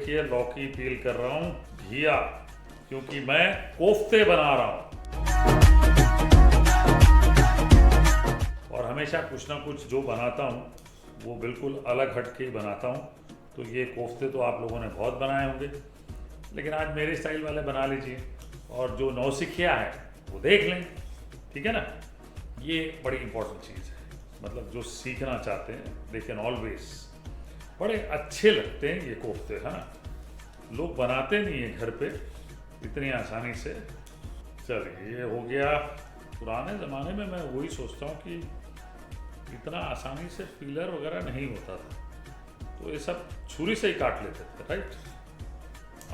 देखिए लौकी पील कर रहा हूँ घिया, क्योंकि मैं कोफ्ते बना रहा हूँ और हमेशा कुछ ना कुछ जो बनाता हूँ वो बिल्कुल अलग हट के ही बनाता हूँ। तो ये कोफ्ते तो आप लोगों ने बहुत बनाए होंगे, लेकिन आज मेरे स्टाइल वाले बना लीजिए और जो नौसिखिया है वो देख लें, ठीक है ना। ये बड़ी इंपॉर्टेंट चीज़ है, मतलब जो सीखना चाहते हैं दे कैन ऑलवेज। बड़े अच्छे लगते हैं ये कोफ्ते, है ना। लोग बनाते नहीं है घर पे इतनी आसानी से। चलिए ये हो गया। पुराने ज़माने में मैं वही सोचता हूँ कि इतना आसानी से पीलर वगैरह नहीं होता था, तो ये सब छुरी से ही काट लेते थे, राइट।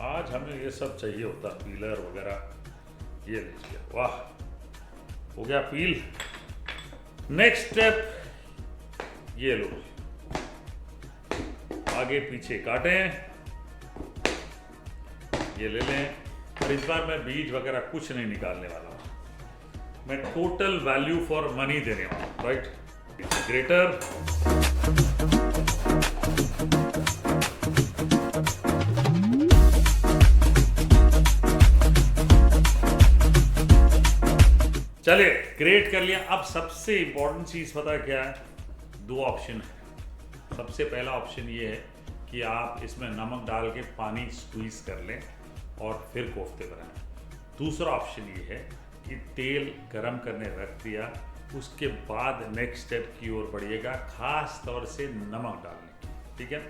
आज हमें ये सब चाहिए होता, पीलर वगैरह। ये लीजिए, वाह, हो गया पील। नेक्स्ट स्टेप, ये लो, आगे पीछे काटें, ये ले लें। और इस बार मैं बीज वगैरह कुछ नहीं निकालने वाला हूँ, मैं टोटल वैल्यू फॉर मनी देने वाला हूँ, राइट। ग्रेटर, चलिए ग्रेट कर लिया। अब सबसे इंपॉर्टेंट चीज पता है क्या है? दो ऑप्शन है। सबसे पहला ऑप्शन ये है कि आप इसमें नमक डाल के पानी स्क्वीज कर लें और फिर कोफ्ते बनाएं। दूसरा ऑप्शन ये है कि तेल गरम करने रख दिया, उसके बाद नेक्स्ट स्टेप की ओर बढ़िएगा, खास तौर से नमक डालने, ठीक है।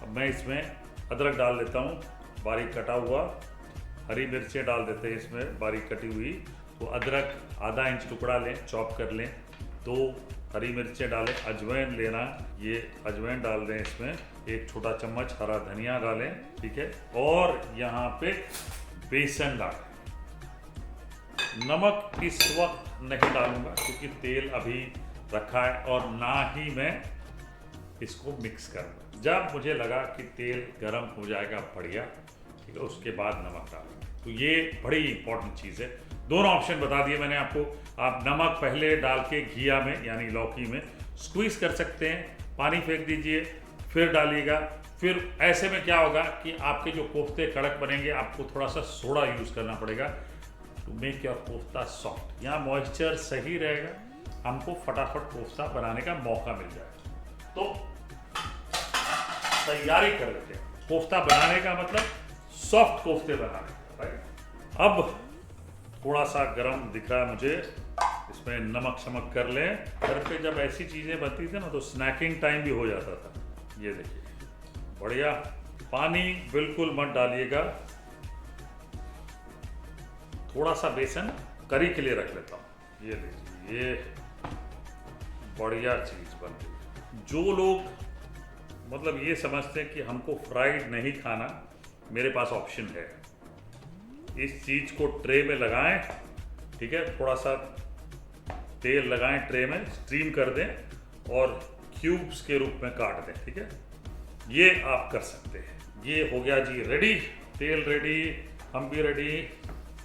अब मैं इसमें अदरक डाल देता हूँ, बारीक कटा हुआ। हरी मिर्चें डाल देते हैं इसमें बारीक कटी हुई। तो अदरक आधा इंच टुकड़ा लें, चॉप कर लें। 2 हरी मिर्चें डालें। अजवाइन लेना, ये अजवाइन डाल दें इसमें। 1 छोटा चम्मच हरा धनिया डालें, ठीक है। और यहाँ पे बेसन डालें। नमक इस वक्त नहीं डालूंगा क्योंकि तेल अभी रखा है और ना ही मैं इसको मिक्स करूँगा। जब मुझे लगा कि तेल गर्म हो जाएगा बढ़िया, ठीक है, उसके बाद नमक डालूंगा। तो ये बड़ी इंपॉर्टेंट चीज़ है। दोनों ऑप्शन बता दिए मैंने आपको। आप नमक पहले डाल के घिया में यानी लौकी में स्क्वीज कर सकते हैं, पानी फेंक दीजिए, फिर डालिएगा। फिर ऐसे में क्या होगा कि आपके जो कोफ्ते कड़क बनेंगे, आपको थोड़ा सा सोडा यूज़ करना पड़ेगा to make your kofta soft. यहाँ मॉइस्चर सही रहेगा, हमको फटाफट कोफ्ता बनाने का मौका मिल जाएगा। तो तैयारी कर लेते हैं कोफ्ता बनाने का, मतलब सॉफ्ट कोफ्ते बनाने का, राइट। अब थोड़ा सा गरम दिख रहा है मुझे, इसमें नमक शमक कर लें। घर पे जब ऐसी चीज़ें बनती थी ना तो स्नैकिंग टाइम भी हो जाता था। ये देखिए बढ़िया। पानी बिल्कुल मत डालिएगा, थोड़ा सा बेसन करी के लिए रख लेता हूँ। ये लीजिए, ये बढ़िया चीज़ बन गई। जो लोग मतलब ये समझते हैं कि हमको फ्राइड नहीं खाना, मेरे पास ऑप्शन है। इस चीज़ को ट्रे में लगाएं, ठीक है, थोड़ा सा तेल लगाएं ट्रे में, स्टीम कर दें और क्यूब्स के रूप में काट दें, ठीक है। ये आप कर सकते हैं। ये हो गया जी रेडी, तेल रेडी, हम भी रेडी।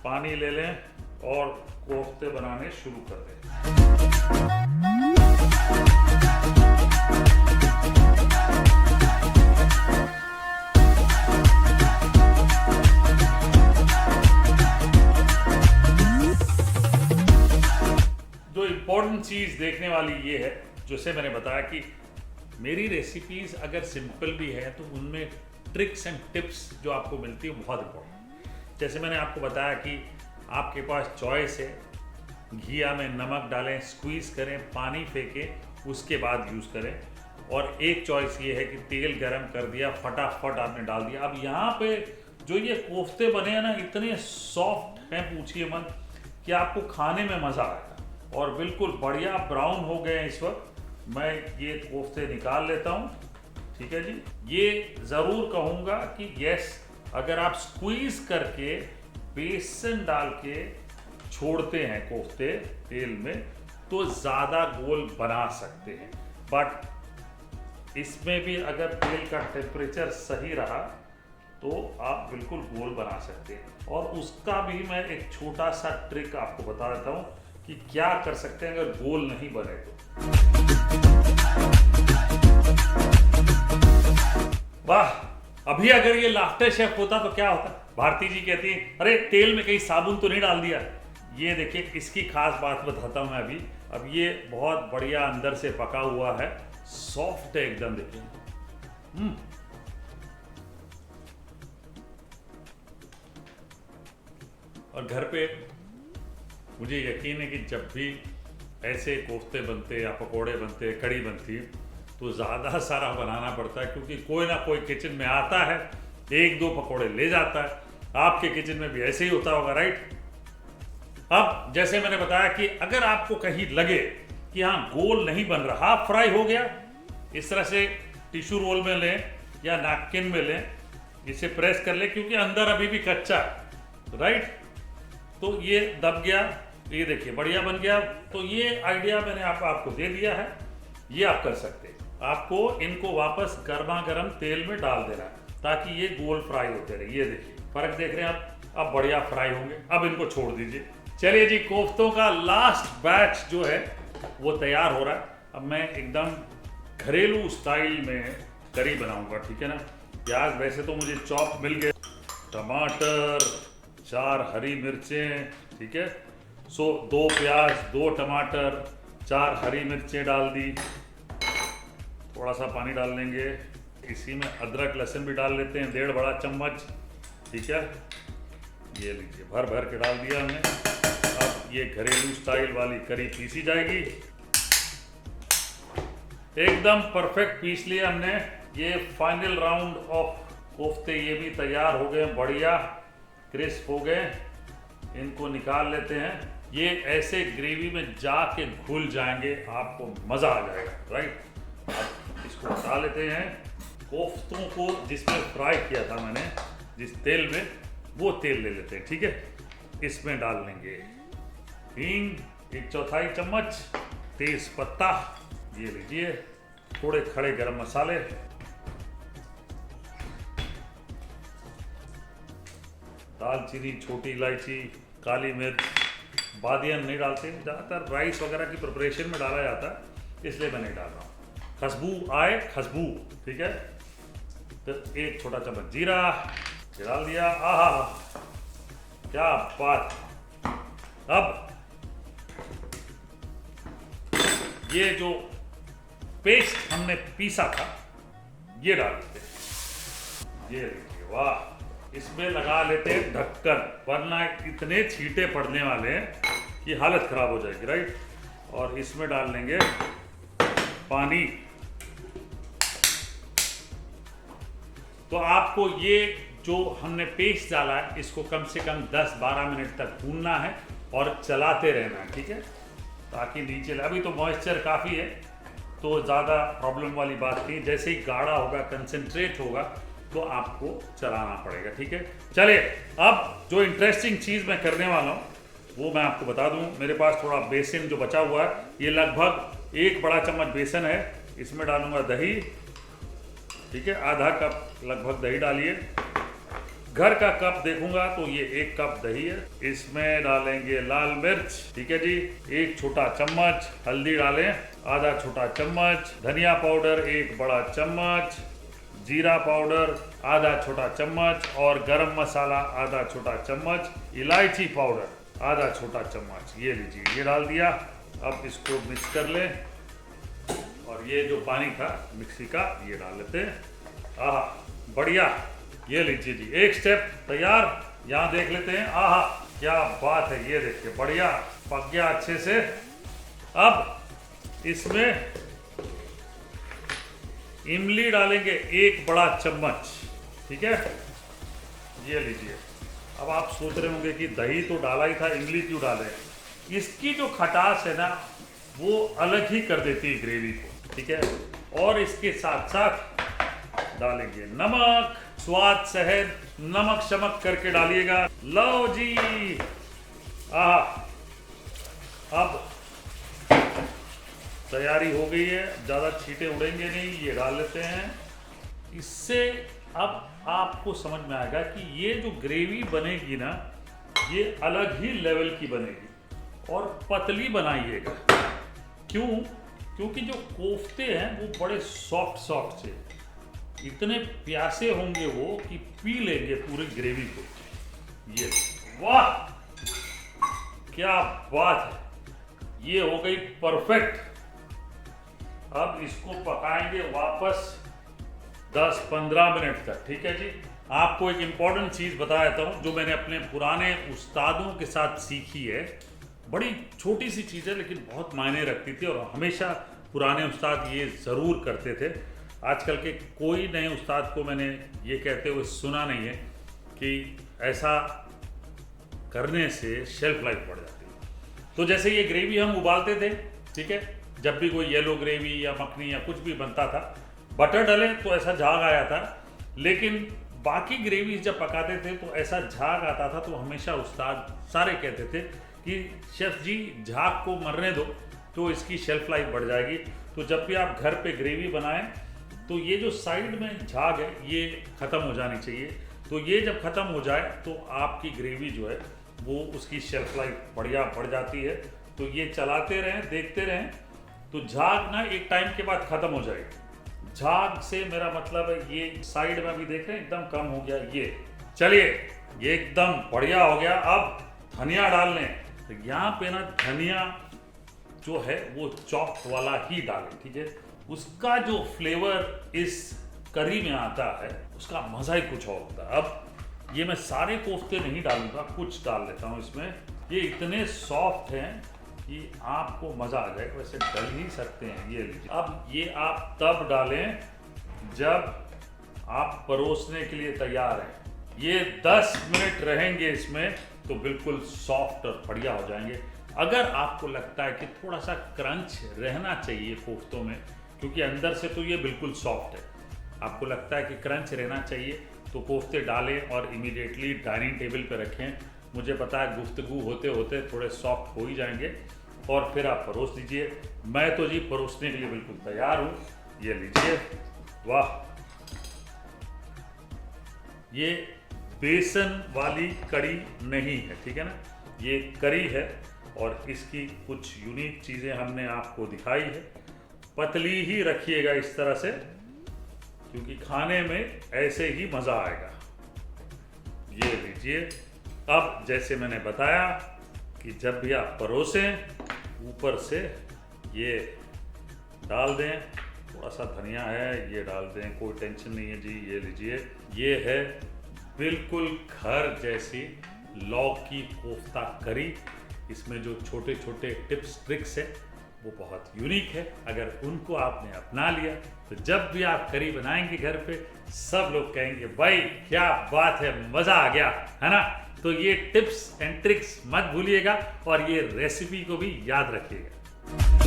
पानी ले लें और कोफ्ते बनाने शुरू कर दें। जो इम्पोर्टेंट चीज़ देखने वाली ये है, जैसे मैंने बताया कि मेरी रेसिपीज़ अगर सिंपल भी है तो उनमें ट्रिक्स एंड टिप्स जो आपको मिलती है बहुत इम्पोर्टेंट। जैसे मैंने आपको बताया कि आपके पास चॉइस है, घिया में नमक डालें, स्क्वीज करें, पानी फेंकें, उसके बाद यूज़ करें। और एक चॉइस ये है कि तेल गरम कर दिया, फटाफट आपने डाल दिया। अब यहाँ पे जो ये कोफ्ते बने हैं ना, इतने सॉफ्ट हैं पूछिए मत, कि आपको खाने में मज़ा आएगा। और बिल्कुल बढ़िया ब्राउन हो गए हैं इस वक्त। मैं ये कोफ्ते निकाल लेता हूँ, ठीक है जी। ये ज़रूर कहूँगा कि यस, अगर आप स्क्वीज करके बेसन डाल के छोड़ते हैं कोफ्ते तेल में तो ज़्यादा गोल बना सकते हैं। बट इसमें भी अगर तेल का टेम्परेचर सही रहा तो आप बिल्कुल गोल बना सकते हैं। और उसका भी मैं एक छोटा सा ट्रिक आपको बता देता हूँ कि क्या कर सकते हैं अगर गोल नहीं बने तो। वाह, अभी अगर ये लाफ्टर शेफ होता तो क्या होता? भारती जी कहती है अरे तेल में कहीं साबुन तो नहीं डाल दिया। ये देखिए, इसकी खास बात बताता हूं मैं अभी। अब ये बहुत बढ़िया अंदर से पका हुआ है, सॉफ्ट है एकदम। देखिए और घर पे मुझे यकीन है कि जब भी ऐसे कोफ्ते बनते या पकोड़े बनते, कड़ी बनती, तो ज़्यादा सारा बनाना पड़ता है, क्योंकि कोई ना कोई किचन में आता है, एक दो पकोड़े ले जाता है। आपके किचन में भी ऐसे ही होता होगा, राइट? अब जैसे मैंने बताया कि अगर आपको कहीं लगे कि हाँ गोल नहीं बन रहा, हाफ फ्राई हो गया, इस तरह से टिश्यू रोल में लें या नैपकिन में लें, इसे प्रेस कर लें, क्योंकि अंदर अभी भी कच्चा, राइट? तो ये दब गया, ये देखिए बढ़िया बन गया। तो ये आइडिया मैंने आपको दे दिया है, ये आप कर सकते हैं। आपको इनको वापस गर्मा गर्म तेल में डाल देना है ताकि ये गोल फ्राई होते रहे। ये देखिए फर्क देख रहे हैं आप, अब बढ़िया फ्राई होंगे। अब इनको छोड़ दीजिए। चलिए जी, कोफ्तों का लास्ट बैच जो है वो तैयार हो रहा है। अब मैं एकदम घरेलू स्टाइल में करी बनाऊंगा, ठीक है ना? प्याज वैसे तो मुझे चॉप मिल गए, टमाटर, 4 हरी मिर्चें, ठीक है। सो 2 प्याज, 2 टमाटर, 4 हरी मिर्चें डाल दी। थोड़ा सा पानी डाल लेंगे। इसी में अदरक लहसुन भी डाल लेते हैं, 1.5 बड़ा चम्मच, ठीक है। ये लीजिए, भर भर के डाल दिया हमने। अब ये घरेलू स्टाइल वाली करी पीसी जाएगी। एकदम परफेक्ट पीस लिया हमने। ये फाइनल राउंड ऑफ कोफ्ते ये भी तैयार हो गए, बढ़िया क्रिस्प हो गए। इनको निकाल लेते हैं। ये ऐसे ग्रेवी में जाके घुल जाएंगे, आपको मजा आ जाएगा, राइट? अब इसको हटा लेते हैं। कोफ्तों को जिसमें फ्राई किया था मैंने, जिस तेल में, वो तेल ले लेते हैं, ठीक है। इसमें डाल लेंगे हींग 1/4 चम्मच, तेज पत्ता, ये लीजिए, थोड़े खड़े गरम मसाले, दालचीनी, छोटी इलायची, काली मिर्च, बादियन नहीं डालते, ज़्यादातर राइस वगैरह की प्रिपरेशन में डाला जाता है, इसलिए मैं नहीं डाल रहा हूँ। खुशबू आए, खुशबू, ठीक है। तो 1 छोटा चम्मच जीरा डाल दिया। आहा, क्या बात। अब ये जो पेस्ट हमने पीसा था ये डाल देते हैं। ये देखिए, वाह। इसमें लगा लेते हैं ढक्कन, वरना इतने छींटे पड़ने वाले हैं कि हालत खराब हो जाएगी, राइट? और इसमें डाल लेंगे पानी। तो आपको ये जो हमने पेस्ट डाला है, इसको कम से कम 10-12 मिनट तक भूनना है और चलाते रहना है, ठीक है, ताकि नीचे। अभी तो मॉइस्चर काफ़ी है, तो ज़्यादा प्रॉब्लम वाली बात नहीं। जैसे ही गाढ़ा होगा, कंसंट्रेट होगा, तो आपको चलाना पड़ेगा, ठीक है। चलिए, अब जो इंटरेस्टिंग चीज़ मैं करने वाला हूँ वो मैं आपको बता दूँ। मेरे पास थोड़ा बेसन जो बचा हुआ है, ये लगभग 1 बड़ा चम्मच बेसन है। इसमें डालूंगा दही, ठीक है, आधा कप लगभग दही डालिए। घर का कप देखूंगा तो ये 1 कप दही है। इसमें डालेंगे लाल मिर्च, ठीक है जी, 1 छोटा चम्मच। हल्दी डालें आधा छोटा चम्मच। धनिया पाउडर 1 बड़ा चम्मच। जीरा पाउडर आधा छोटा चम्मच। और गरम मसाला आधा छोटा चम्मच। इलायची पाउडर आधा छोटा चम्मच। ये लीजिए, ये डाल दिया। अब इसको मिक्स कर लें। और ये जो पानी था मिक्सी का, ये डाल लेते हैं। आहा, बढ़िया। ये लीजिए जी, एक स्टेप तैयार। यहाँ देख लेते हैं। आहा, क्या बात है। ये देखिए, बढ़िया पक गया अच्छे से। अब इसमें इमली डालेंगे 1 बड़ा चम्मच, ठीक है। ये लीजिए। अब आप सोच रहे होंगे कि दही तो डाला ही था, इमली क्यों डाले? इसकी जो खटास है ना, वो अलग ही कर देती है ग्रेवी को, ठीक है। और इसके साथ साथ डालेंगे नमक, स्वाद सहज नमक शमक करके डालिएगा। लो जी, अब तैयारी हो गई है। ज़्यादा छींटे उड़ेंगे नहीं, ये डाल लेते हैं। इससे अब आपको समझ में आएगा कि ये जो ग्रेवी बनेगी ना, ये अलग ही लेवल की बनेगी। और पतली बनाइएगा। क्यों? क्योंकि जो कोफ्ते हैं वो बड़े सॉफ्ट से, इतने प्यासे होंगे वो कि पी लेंगे पूरी ग्रेवी को। ये वाह क्या बात है, ये हो गई परफेक्ट। अब इसको पकाएंगे वापस 10-15 मिनट तक, ठीक है जी। आपको एक इम्पॉर्टेंट चीज़ बता देता हूँ जो मैंने अपने पुराने उस्तादों के साथ सीखी है। बड़ी छोटी सी चीज़ है लेकिन बहुत मायने रखती थी और हमेशा पुराने उस्ताद ये ज़रूर करते थे। आजकल के कोई नए उस्ताद को मैंने ये कहते हुए सुना नहीं है कि ऐसा करने से शेल्फ लाइफ बढ़ जाती है। तो जैसे ये ग्रेवी हम उबालते थे, ठीक है, जब भी कोई येलो ग्रेवी या मखनी या कुछ भी बनता था, बटर डाले तो ऐसा झाग आया था, लेकिन बाकी ग्रेवी जब पकाते थे तो ऐसा झाग आता था। तो हमेशा उस्ताद सारे कहते थे कि शेफ जी झाग को मरने दो तो इसकी शेल्फ लाइफ बढ़ जाएगी। तो जब भी आप घर पे ग्रेवी बनाएं तो ये जो साइड में झाग है ये ख़त्म हो जानी चाहिए। तो ये जब ख़त्म हो जाए तो आपकी ग्रेवी जो है वो उसकी शेल्फ लाइफ बढ़िया बढ़ जाती है। तो ये चलाते रहें, देखते रहें, तो झाग ना एक टाइम के बाद ख़त्म हो जाएगी। झाग से मेरा मतलब है ये साइड में भी देख रहे हैं एकदम कम हो गया। ये चलिए ये एकदम बढ़िया हो गया। अब धनिया डाल लें। तो यहाँ पे ना धनिया जो है वो चॉप्ड वाला ही डालें, ठीक है। उसका जो फ्लेवर इस करी में आता है उसका मज़ा ही कुछ और होता है। अब ये मैं सारे कोफ्ते नहीं डालूंगा, कुछ डाल लेता हूँ इसमें। ये इतने सॉफ्ट हैं कि आपको मज़ा आ जाए। वैसे डल ही सकते हैं, ये लीजिए। अब ये आप तब डालें जब आप परोसने के लिए तैयार हैं। ये 10 मिनट रहेंगे इसमें तो बिल्कुल सॉफ्ट और बढ़िया हो जाएंगे। अगर आपको लगता है कि थोड़ा सा क्रंच रहना चाहिए कोफ्तों में, क्योंकि अंदर से तो ये बिल्कुल सॉफ्ट है, आपको लगता है कि क्रंच रहना चाहिए तो कोफ्ते डालें और इमीडिएटली डाइनिंग टेबल पर रखें। मुझे पता है गुफ्तगू होते होते थोड़े सॉफ्ट हो ही जाएंगे और फिर आप परोस दीजिए। मैं तो जी परोसने के लिए बिल्कुल तैयार हूँ। ये लीजिए, वाह। ये बेसन वाली कड़ी नहीं है, ठीक है ना, ये करी है और इसकी कुछ यूनिक चीज़ें हमने आपको दिखाई है। पतली ही रखिएगा इस तरह से, क्योंकि खाने में ऐसे ही मज़ा आएगा। ये लीजिए। अब जैसे मैंने बताया कि जब भी आप परोसें ऊपर से ये डाल दें, थोड़ा सा धनिया है ये डाल दें, कोई टेंशन नहीं है जी। ये लीजिए, ये है बिल्कुल घर जैसी लौकी कोफ्ता करी। इसमें जो छोटे छोटे टिप्स ट्रिक्स है वो बहुत यूनिक है। अगर उनको आपने अपना लिया तो जब भी आप करी बनाएंगे घर पे सब लोग कहेंगे भाई क्या बात है, मज़ा आ गया, है ना। तो ये टिप्स एंड ट्रिक्स मत भूलिएगा और ये रेसिपी को भी याद रखिएगा।